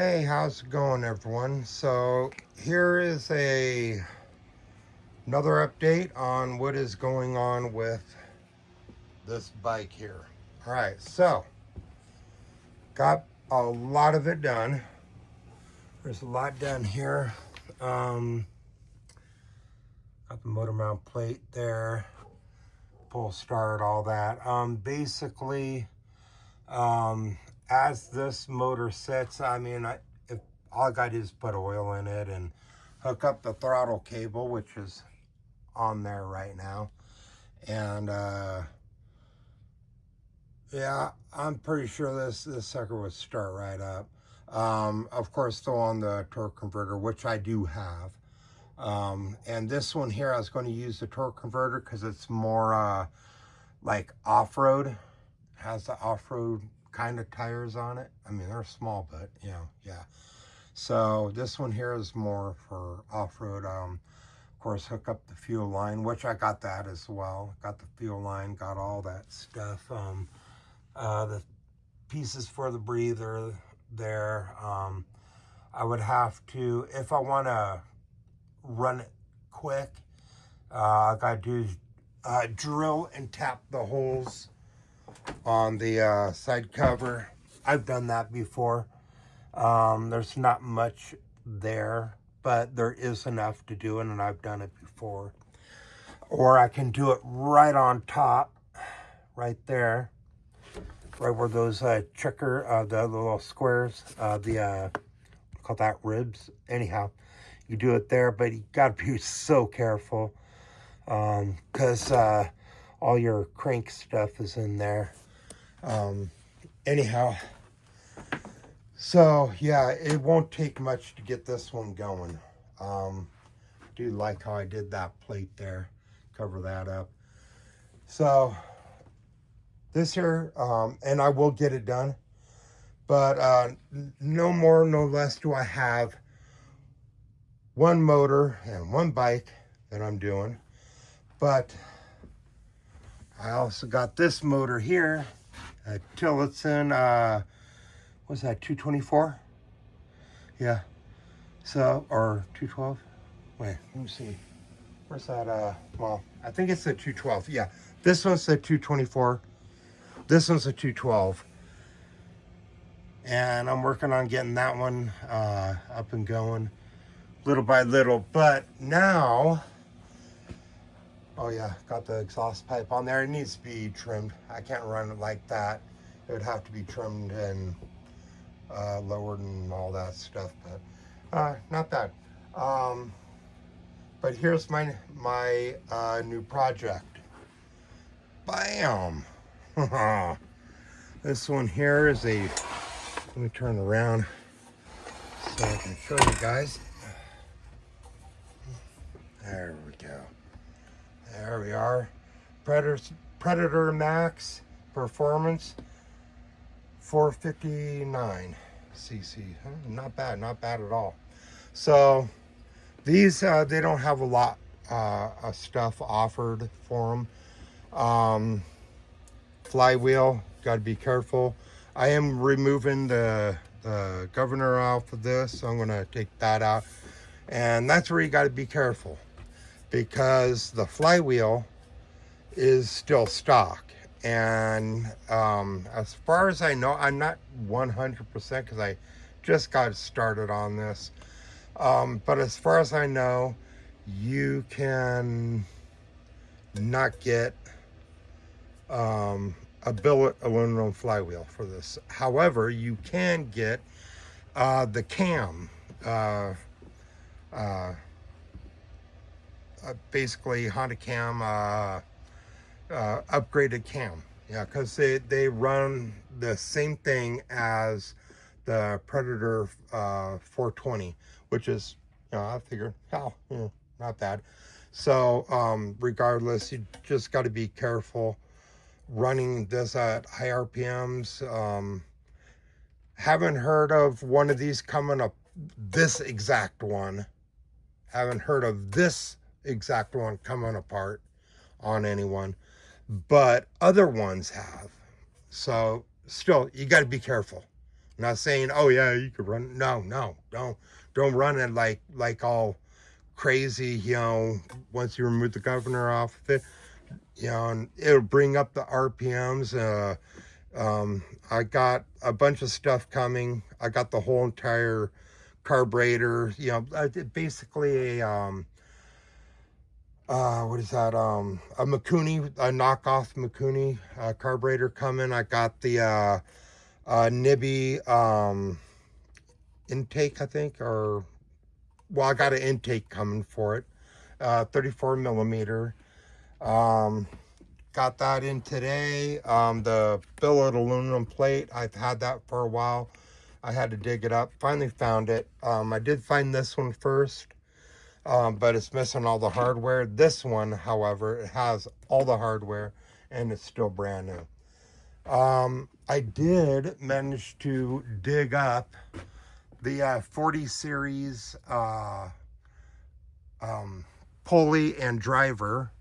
Hey, how's it going, everyone? So here is another update on what is going on with this bike here. All right, so got a lot of it done. There's a lot done here. Got the motor mount plate there, pull start, all that. Basically, as this motor sits, if all I got to do is put oil in it and hook up the throttle cable, which is on there right now. And yeah, I'm pretty sure this sucker would start right up. Of course, still on the torque converter, which I do have. And this one here, I was going to use the torque converter because it's more like off-road. Has the off-road kind of tires on it. I mean, they're small, but yeah. So this one here is more for off-road. Of course, hook up the fuel line, which I got that as well. Got the fuel line, got all that stuff. The pieces for the breather there. I would have to, if I want to run it quick, I got to do drill and tap the holes on the side cover. I've done that before. There's not much there, but there is enough to do it, and I've done it before. Or I can do it right on top, right there, right where those the little squares, call that ribs. Anyhow, you do it there, but you got to be so careful because all your crank stuff is in there. Anyhow, so yeah, it won't take much to get this one going. Do like how I did that plate there, cover that up. So this here, and I will get it done, but no more, no less do I have one motor and one bike that I'm doing. But I also got this motor here, a Tillotson, what's that, 224? Yeah. So, or 212? Wait, let me see. Where's that? Well, I think it's the 212. Yeah. This one's the 224. This one's a 212. And I'm working on getting that one up and going little by little. But now, oh yeah, got the exhaust pipe on there. It needs to be trimmed. I can't run it like that. It would have to be trimmed and lowered and all that stuff. But not that. But here's my new project. Bam! This one here is a, let me turn around so I can show you guys. There we go. There we are. Predator Max Performance 459 cc. Not bad at all. So these, they don't have a lot of stuff offered for them. Flywheel, got to be careful. I am removing the governor off of this, so I'm going to take that out. And that's where you got to be careful, because the flywheel is still stock. And as far as I know, I'm not 100% because I just got started on this. But as far as I know, you can not get a billet aluminum flywheel for this. However, you can get the cam, basically Honda cam, upgraded cam. Yeah, because they run the same thing as the Predator 420, which is, I figured, not bad. So regardless, you just got to be careful running this at high RPMs. Haven't heard of one of these coming up, this exact one. Haven't heard of this exact one coming apart on anyone, but other ones have. So still, you got to be careful Not saying, oh yeah, you could run. No, don't run it like all crazy. Once you remove the governor off of it, and it'll bring up the RPMs. I got a bunch of stuff coming. I got the whole entire carburetor. Basically a what is that? A Mikuni, a knockoff Mikuni carburetor coming. I got the Nibby intake, I think, I got an intake coming for it. 34 millimeter. Got that in today. The billet aluminum plate, I've had that for a while. I had to dig it up. Finally found it. I did find this one first, but it's missing all the hardware. This one, however, it has all the hardware and it's still brand new. I did manage to dig up the 40 series pulley and driver.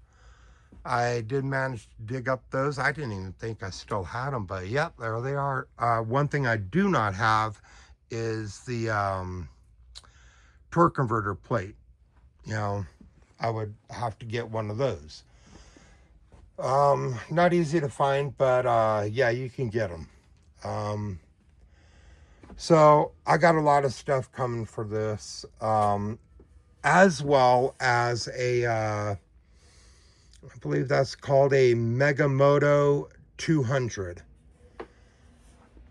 I did manage to dig up those. I didn't even think I still had them, but yep, there they are. One thing I do not have is the torque converter plate. I would have to get one of those. Not easy to find, but yeah, you can get them. So I got a lot of stuff coming for this, as well as a I believe that's called a Megamoto 200.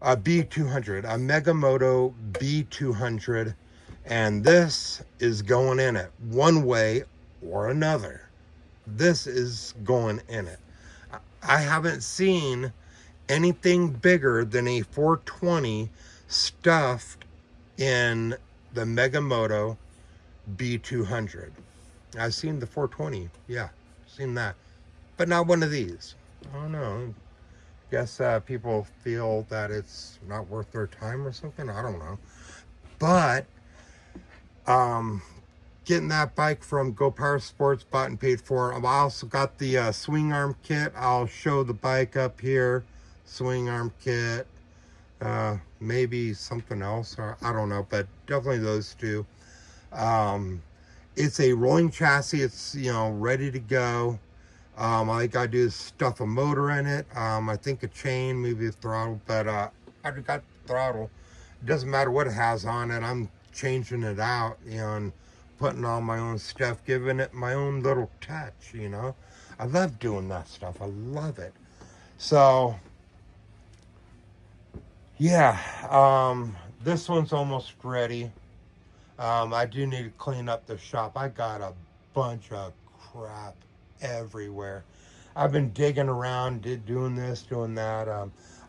A B200, a Megamoto B200, and this is going in it one way or another. This is going in it. I haven't seen anything bigger than a 420 stuffed in the Megamoto B200. I've seen the 420, yeah, seen that, but not one of these. I don't know. Guess people feel that it's not worth their time or something. I don't know. But getting that bike from Go Power Sports, bought and paid for. I also got the swing arm kit. I'll show the bike up here. Swing arm kit. Maybe something else, or I don't know, but definitely those two. It's a rolling chassis. It's ready to go. All I gotta do is stuff a motor in it. I think a chain, maybe a throttle, but I already got the throttle. It doesn't matter what it has on it. I'm changing it out, and putting on my own stuff, giving it my own little touch. I love doing that stuff. I love it. So yeah, this one's almost ready. I do need to clean up the shop. I got a bunch of crap everywhere. I've been digging around, doing this, doing that.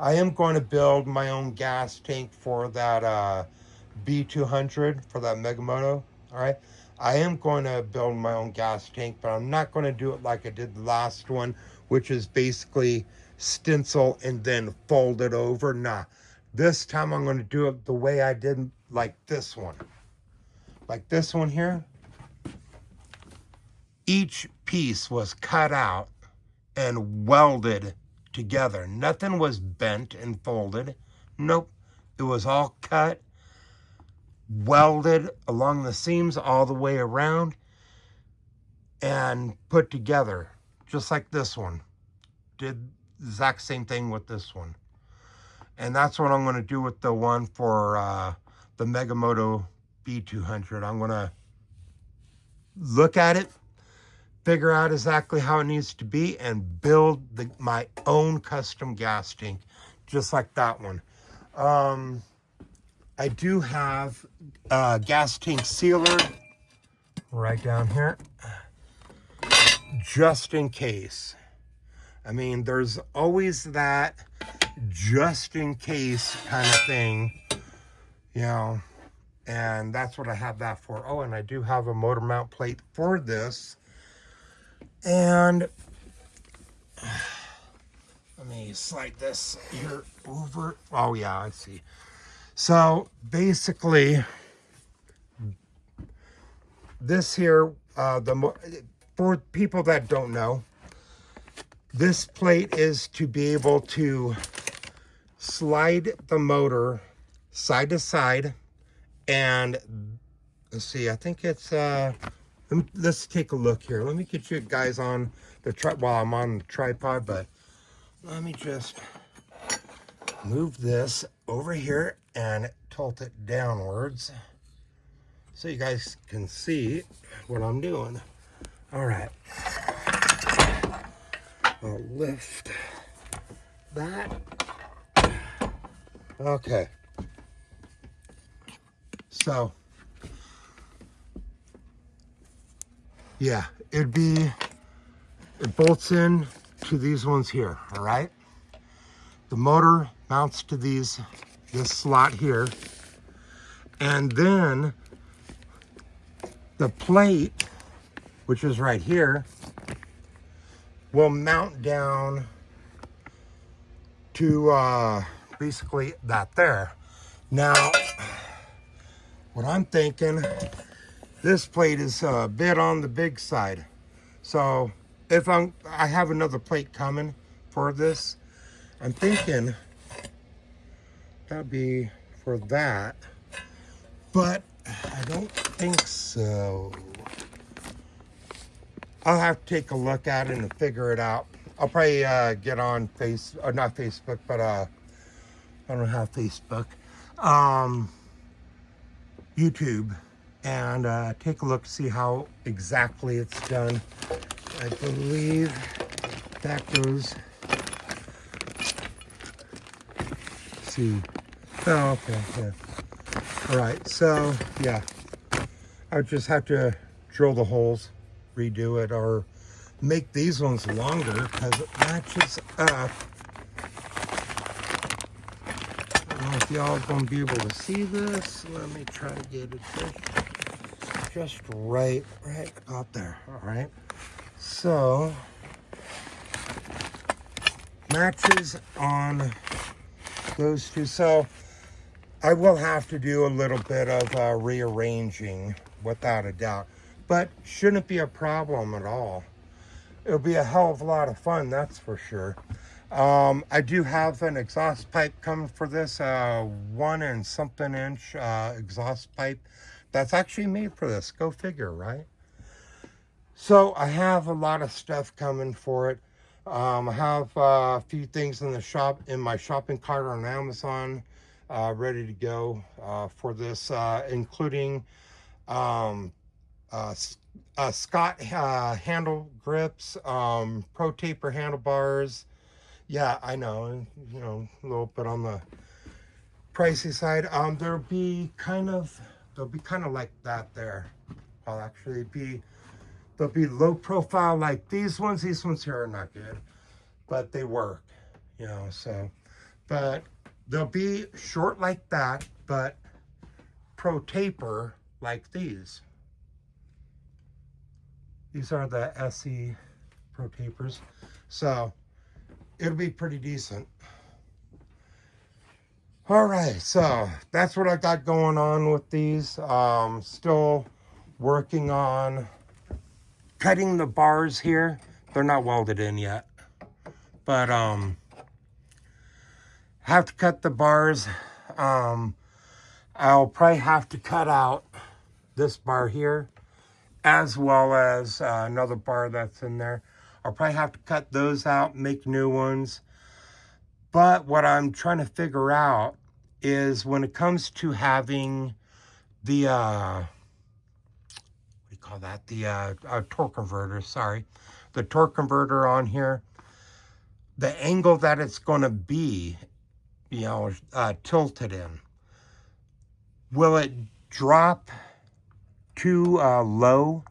I am going to build my own gas tank for that B200, for that Megamoto. All right, I am going to build my own gas tank, but I'm not going to do it like I did the last one, which is basically stencil and then fold it over. Nah, this time I'm going to do it the way I did, like this one. Like this one here. Each piece was cut out and welded together. Nothing was bent and folded. Nope. It was all cut, welded along the seams all the way around, and put together, just like this one. Did the exact same thing with this one. And that's what I'm going to do with the one for the Megamoto B200. I'm going to look at it, figure out exactly how it needs to be, and build my own custom gas tank, just like that one. I do have a gas tank sealer right down here, just in case. I mean, there's always that just in case kind of thing, and that's what I have that for. Oh, and I do have a motor mount plate for this. And let me slide this here over. Oh yeah, I see. So basically, this here, for people that don't know, this plate is to be able to slide the motor side to side. And let's see, I think it's, let's take a look here. Let me get you guys on the while I'm on the tripod, but let me just move this over here and tilt it downwards so you guys can see what I'm doing. All right. I'll lift that. Okay. So, yeah, it bolts in to these ones here, all right? The motor mounts to this slot here, and then the plate, which is right here, will mount down to basically that there. Now, what I'm thinking, this plate is a bit on the big side. So if I have another plate coming for this, I'm thinking that'd be for that, but I don't think so. I'll have to take a look at it and figure it out. I'll probably get on not Facebook, but I don't have Facebook, YouTube, and take a look, see how exactly it's done. I believe that goes. See. Oh, okay. Yeah. All right. So yeah, I would just have to drill the holes, redo it, or make these ones longer because it matches up. I don't know if y'all are going to be able to see this. Let me try to get it just right about there. All right. So matches on those two. So I will have to do a little bit of rearranging without a doubt, but shouldn't be a problem at all. It'll be a hell of a lot of fun, that's for sure. I do have an exhaust pipe coming for this, 1 and something inch exhaust pipe that's actually made for this. Go figure, right? So I have a lot of stuff coming for it. I have a few things in the shop, in my shopping cart on Amazon, ready to go for this, including Scott handle grips, Pro Taper handlebars. Yeah, I know, a little bit on the pricey side. They'll be kind of like that there. I'll actually they'll be low profile like these ones. These ones here are not good, but they work, so, but they'll be short like that, but Pro Taper like these. These are the SE Pro Tapers. So it'll be pretty decent. All right, so that's what I got going on with these. Still working on cutting the bars here. They're not welded in yet, but have to cut the bars. I'll probably have to cut out this bar here, as well as another bar that's in there. I'll probably have to cut those out, make new ones. But what I'm trying to figure out is when it comes to having the, what do you call that? The torque converter, sorry. The torque converter on here, the angle that it's going to be, tilted in. Will it drop too low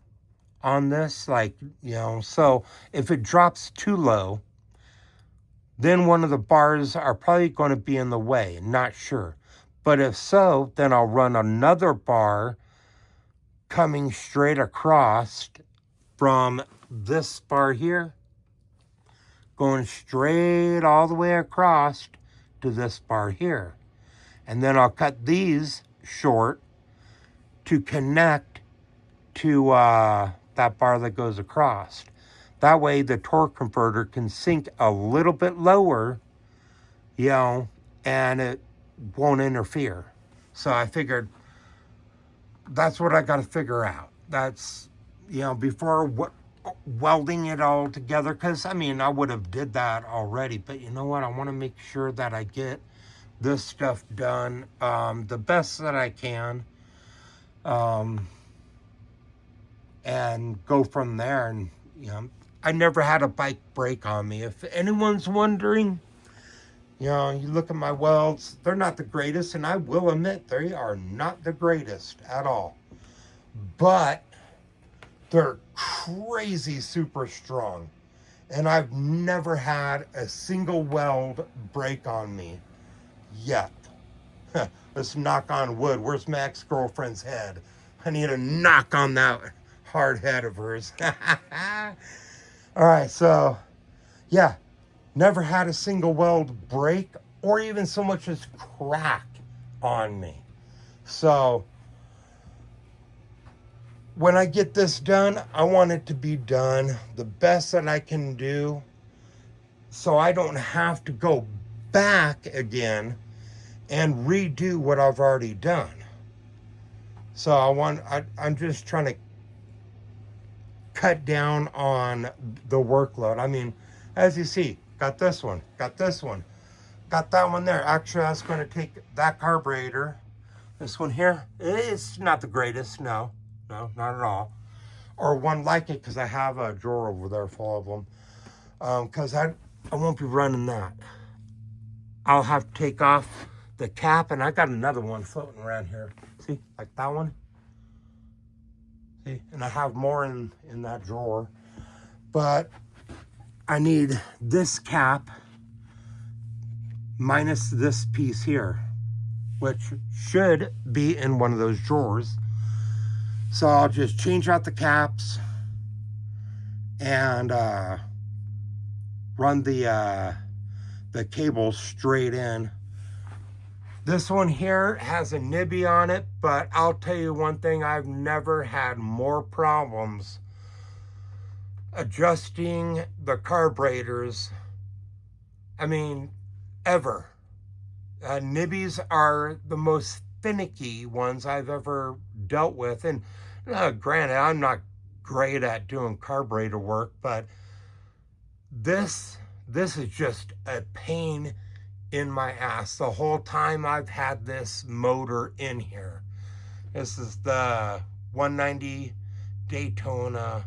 on this? So if it drops too low, then one of the bars are probably going to be in the way. Not sure. But if so, then I'll run another bar coming straight across from this bar here, going straight all the way across to this bar here. And then I'll cut these short to connect to that bar that goes across. That way the torque converter can sink a little bit lower, and it won't interfere. So I figured that's what I got to figure out. That's, before welding it all together, because I mean, I would have did that already, but you know what? I want to make sure that I get this stuff done the best that I can, and go from there. And I never had a bike break on me. If anyone's wondering, you look at my welds, they're not the greatest, and I will admit they are not the greatest at all. But they're crazy super strong. And I've never had a single weld break on me yet. Let's knock on wood. Where's my ex-girlfriend's head? I need to knock on that hard head of hers. All right, so yeah, never had a single weld break or even so much as crack on me. So when I get this done, I want it to be done the best that I can do, so I don't have to go back again and redo what I've already done. So I'm just trying to cut down on the workload. I mean, as you see, got this one, got that one there. Actually, I was going to take that carburetor, this one here. It's not the greatest, no, not at all. Or one like it, because I have a drawer over there full of them. Because I won't be running that. I'll have to take off the cap, and I got another one floating around here. See, like that one. See, and I have more in that drawer. But I need this cap minus this piece here, which should be in one of those drawers. So I'll just change out the caps and run the cable straight in. This one here has a nibby on it, but I'll tell you one thing, I've never had more problems adjusting the carburetors, I mean, ever. Nibbies are the most finicky ones I've ever dealt with. And granted, I'm not great at doing carburetor work, but this is just a pain in my ass the whole time I've had this motor in here. This is the 190 Daytona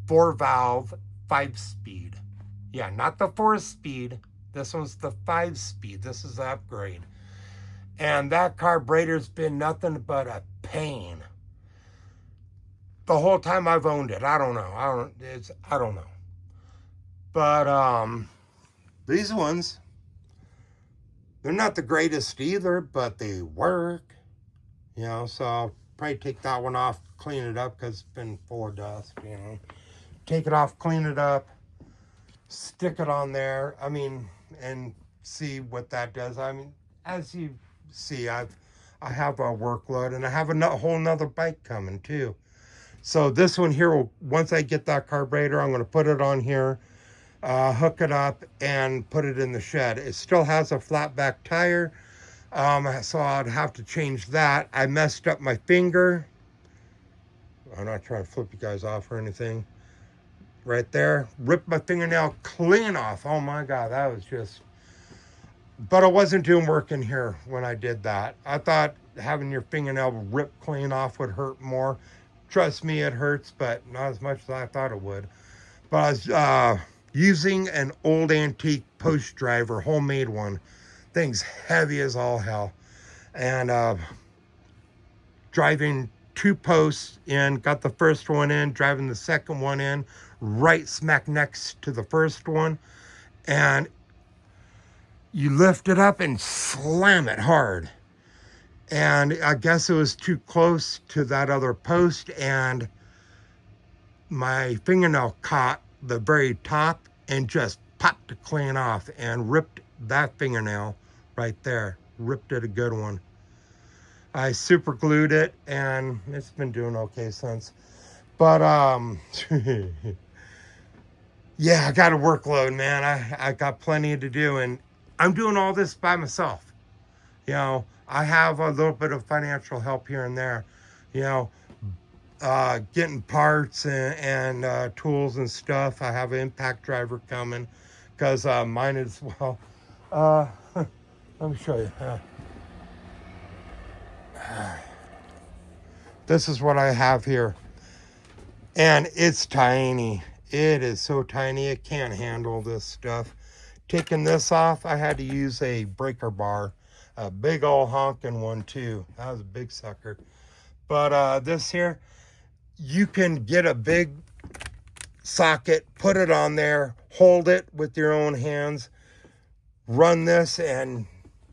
4-valve 5-speed. Yeah, not the 4-speed. This one's the 5-speed. This is the upgrade. And that carburetor's been nothing but a pain the whole time I've owned it. I don't know. I don't know. But these ones, they're not the greatest either, but they work. So I'll probably take that one off, clean it up, because it's been full of dust, Take it off, clean it up, stick it on there. I mean, and see what that does. I mean, as you see, I have a workload, and I have a whole nother bike coming too. So this one here, once I get that carburetor, I'm going to put it on here, hook it up, and put it in the shed. It still has a flat back tire, so I'd have to change that. I messed up my finger. I'm not trying to flip you guys off or anything. Right there, ripped my fingernail clean off. Oh my God, that was just... But I wasn't doing work in here when I did that. I thought having your fingernail ripped clean off would hurt more. Trust me, it hurts, but not as much as I thought it would. But I was using an old antique post driver, homemade one. Thing's heavy as all hell. And driving 2 posts in, got the first one in, driving the second one in, right smack next to the first one, and you lift it up and slam it hard. And I guess it was too close to that other post, and my fingernail caught the very top and just popped it clean off and ripped that fingernail right there. Ripped it a good one. I super glued it, and it's been doing okay since. But yeah, I got a workload, man. I got plenty to do, and I'm doing all this by myself. You know, I have a little bit of financial help here and there. You know, getting parts and tools and stuff. I have an impact driver coming because mine is, well, let me show you. This is what I have here. And it's tiny. It is so tiny. It can't handle this stuff. Taking this off, I had to use a breaker bar. A big old honking one too. That was a big sucker. But this here, you can get a big socket, put it on there, hold it with your own hands, run this, and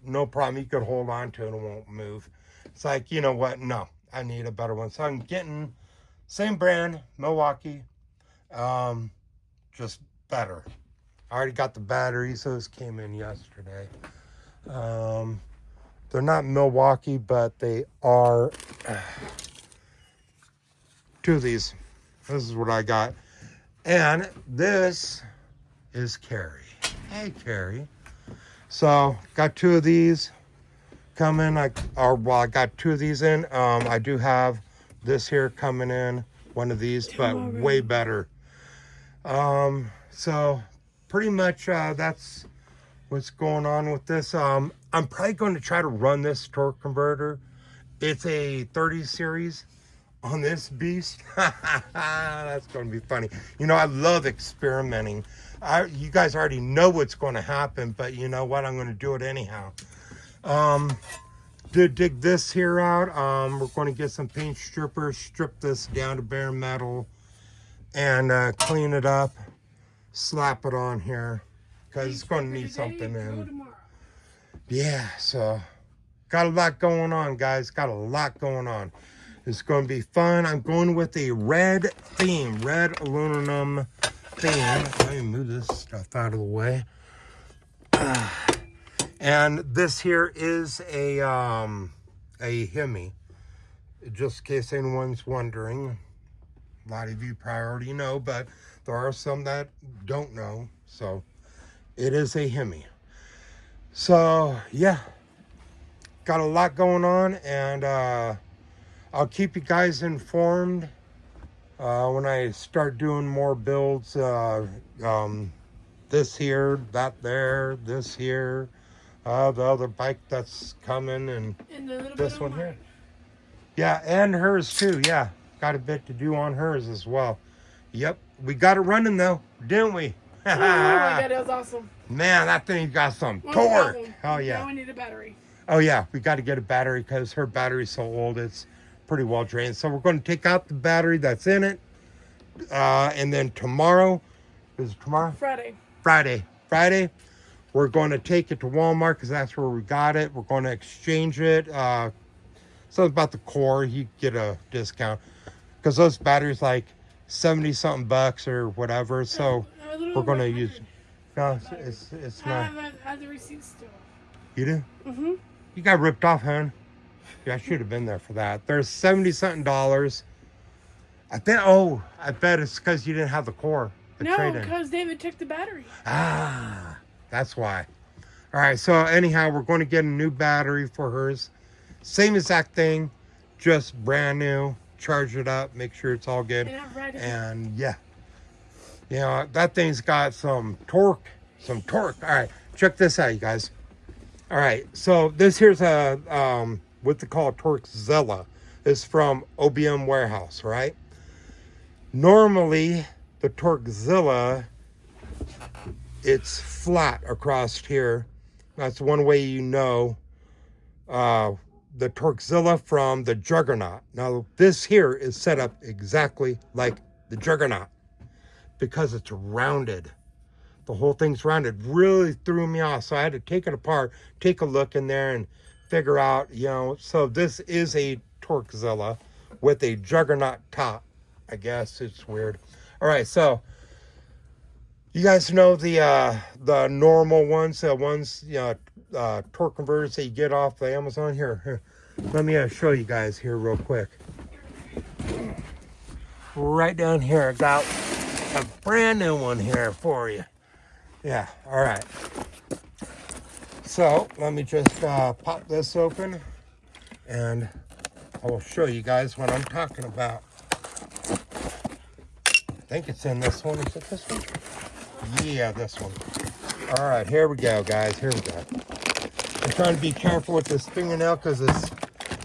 no problem. You could hold on to it and it won't move. It's like, you know what? No, I need a better one. So I'm getting same brand, Milwaukee, just better. I already got the batteries. Those came in yesterday. They're not Milwaukee, but they are two of these. This is what I got. And this is Carrie. Hey, Carrie. So, got two of these coming. I got two of these in. I do have this here coming in. One of these, but way better. So, pretty much that's what's going on with this. I'm probably going to try to run this torque converter. It's a 30 series on this beast. That's going to be funny. You know, I love experimenting. You guys already know what's going to happen, but you know what? I'm going to do it anyhow. To dig this here out, we're going to get some paint strippers, strip this down to bare metal, and clean it up, slap it on here, because it's going to need something in. Yeah, so got a lot going on, guys. Got a lot going on. It's going to be fun. I'm going with a red theme, red aluminum theme. Let me move this stuff out of the way. And this here is a Hemi. Just in case anyone's wondering. A lot of you probably already know, but there are some that don't know. So it is a Hemi. So yeah, got a lot going on, and I'll keep you guys informed when I start doing more builds. This here, that there, this here, the other bike that's coming, and this one here. Yeah, and hers too. Yeah, got a bit to do on hers as well. Yep, we got it running though, didn't we? Oh my god, that was awesome. Man, that thing got some torque. Oh yeah. Now we need a battery. Oh yeah, we got to get a battery because her battery's so old, it's pretty well drained. So we're going to take out the battery that's in it. And then tomorrow, is it tomorrow? Friday, we're going to take it to Walmart because that's where we got it. We're going to exchange it. Something about the core, you get a discount because those batteries like 70 something bucks or whatever. So we're going to use. No, it's not. I have the receipt still. You do? Mm-hmm. You got ripped off, hon. Yeah, I should have been there for that. There's 70 something dollars. I bet it's because you didn't have the core. No, because David took the battery. Ah, that's why. All right, so anyhow, we're going to get a new battery for hers. Same exact thing, just brand new. Charge it up, make sure it's all good. And yeah, you know, that thing's got some torque. All right, check this out, you guys. All right, so this here's a, what they call a Torquezilla. It's from OBM Warehouse, right? Normally, the Torquezilla, it's flat across here. That's one way you know the Torquezilla from the Juggernaut. Now, this here is set up exactly like the Juggernaut because it's rounded. The whole thing's rounded. Really threw me off, so I had to take it apart, take a look in there, and figure out, you know. So this is a Torquezilla with a Juggernaut top. I guess it's weird. All right, so you guys know the normal ones, torque converters that you get off the Amazon. Here, let me show you guys here real quick. Right down here, I got a brand new one here for you. Yeah, all right. So let me just pop this open and I will show you guys what I'm talking about. I think it's in this one. Is it this one? Yeah, this one. All right, here we go, guys. Here we go. I'm trying to be careful with this fingernail because it's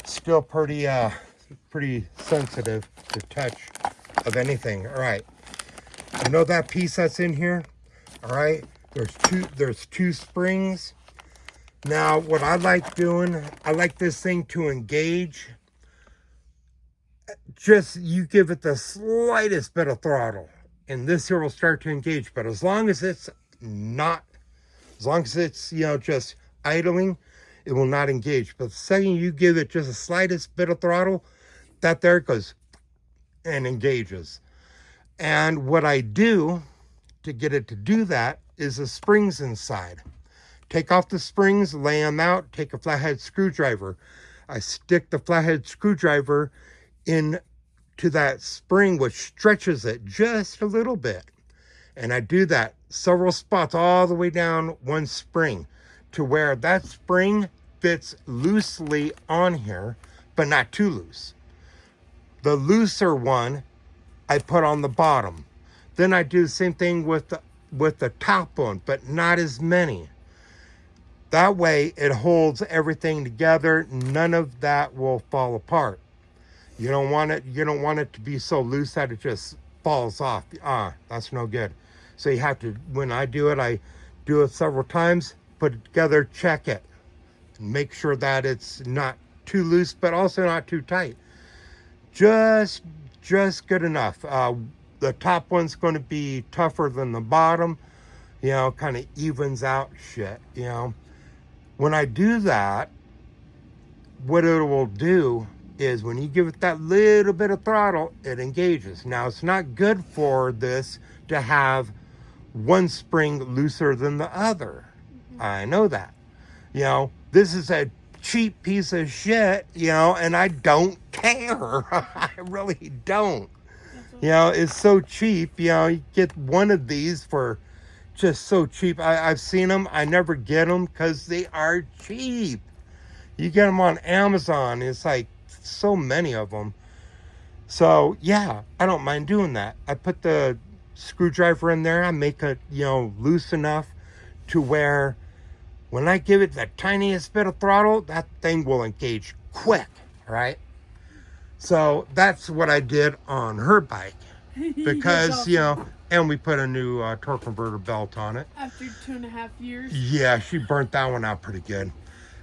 still pretty sensitive to touch of anything. All right. You know that piece that's in here? All right. There's two springs. Now, what I like doing, I like this thing to engage. Just you give it the slightest bit of throttle, and this here will start to engage. But as long as it's just idling, it will not engage. But the second you give it just the slightest bit of throttle, that there goes and engages. And what I do to get it to do that is the springs inside. Take off the springs, lay them out, take a flathead screwdriver. I stick the flathead screwdriver into that spring, which stretches it just a little bit. And I do that several spots all the way down one spring to where that spring fits loosely on here, but not too loose. The looser one I put on the bottom. Then I do the same thing with the top one, but not as many. That way it holds everything together. None of that will fall apart. You don't want it to be so loose that it just falls off. That's no good. So you have to, when I do it several times, put it together, check it. Make sure that it's not too loose, but also not too tight. Just good enough. The top one's going to be tougher than the bottom, kind of evens out shit, When I do that, what it will do is when you give it that little bit of throttle, it engages. Now, it's not good for this to have one spring looser than the other. I know that. This is a cheap piece of shit, and I don't care. I really don't. It's so cheap. You get one of these for just so cheap. I've seen them. I never get them because they are cheap. You get them on Amazon. It's like so many of them. So, yeah, I don't mind doing that. I put the screwdriver in there. I make it, loose enough to where when I give it the tiniest bit of throttle, that thing will engage quick, right? So that's what I did on her bike because, and we put a new torque converter belt on it. After 2.5 years? Yeah, she burnt that one out pretty good.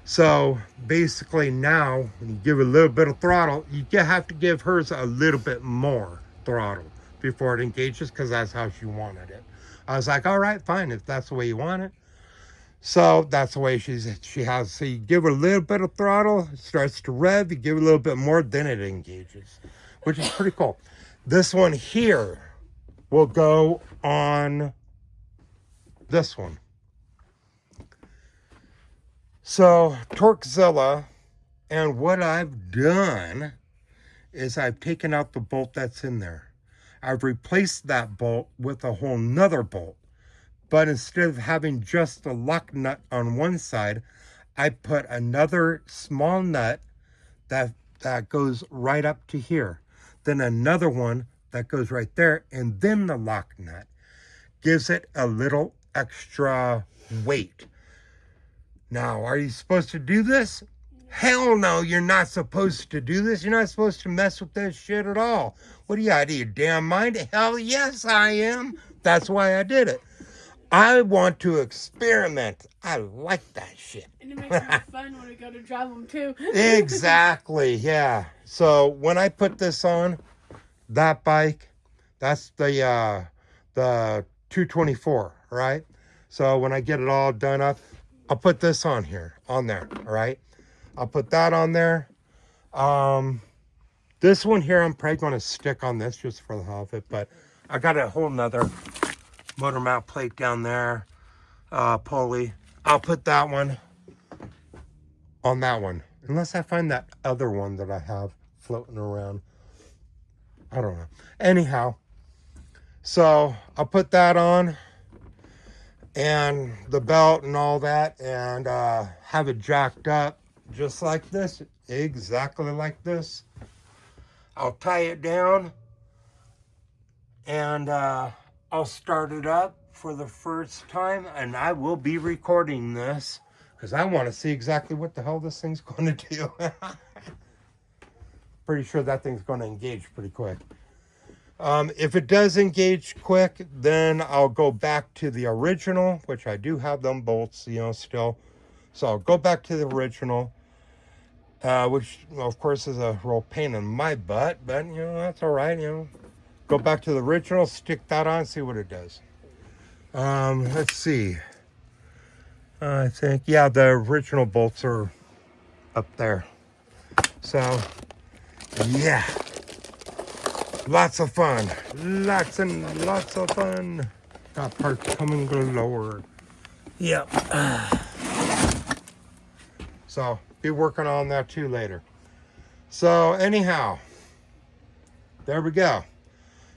So basically now, when you give it a little bit of throttle, you have to give hers a little bit more throttle before it engages because that's how she wanted it. I was like, all right, fine, if that's the way you want it. So that's the way she has. So you give her a little bit of throttle, it starts to rev. You give it a little bit more, then it engages, which is pretty cool. This one here will go on this one. So Torquezilla, and what I've done is I've taken out the bolt that's in there. I've replaced that bolt with a whole nother bolt. But instead of having just the lock nut on one side, I put another small nut that goes right up to here. Then another one that goes right there. And then the lock nut gives it a little extra weight. Now, are you supposed to do this? Hell no, you're not supposed to do this. You're not supposed to mess with this shit at all. What are you out of your damn mind? Hell yes, I am. That's why I did it. I want to experiment. I like that shit. And it makes it fun when we go to drive them too. Exactly, yeah. So when I put this on, that bike, that's the 224, right? So when I get it all done up, I'll put this on there, all right? I'll put that on there. This one here, I'm probably going to stick on this just for the hell of it, but I got a whole nother motor mount plate down there, pulley. I'll put that one on that one, unless I find that other one that I have floating around. I don't know. Anyhow, so I'll put that on. and the belt and all that, and have it jacked up just like this, exactly like this. I'll tie it down, and I'll start it up for the first time, and I will be recording this because I want to see exactly what the hell this thing's going to do. Pretty sure that thing's going to engage pretty quick. If it does engage quick, then I'll go back to the original, which I do have them bolts, still. So I'll go back to the original, which, of course, is a real pain in my butt, but, that's all right, Go back to the original, stick that on, see what it does. Let's see. I think, yeah, the original bolts are up there. So, yeah. Lots of fun. Lots and lots of fun. Got parts coming galore. Yep. So, be working on that too later. So, anyhow, there we go.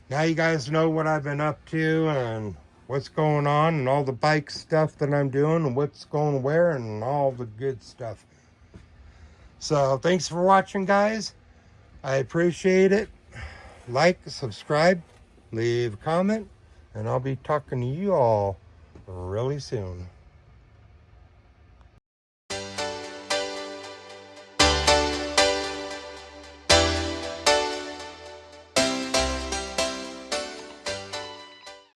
Now you guys know what I've been up to and what's going on and all the bike stuff that I'm doing and what's going where and all the good stuff. So, thanks for watching, guys. I appreciate it. Like, subscribe, leave a comment, and I'll be talking to you all really soon.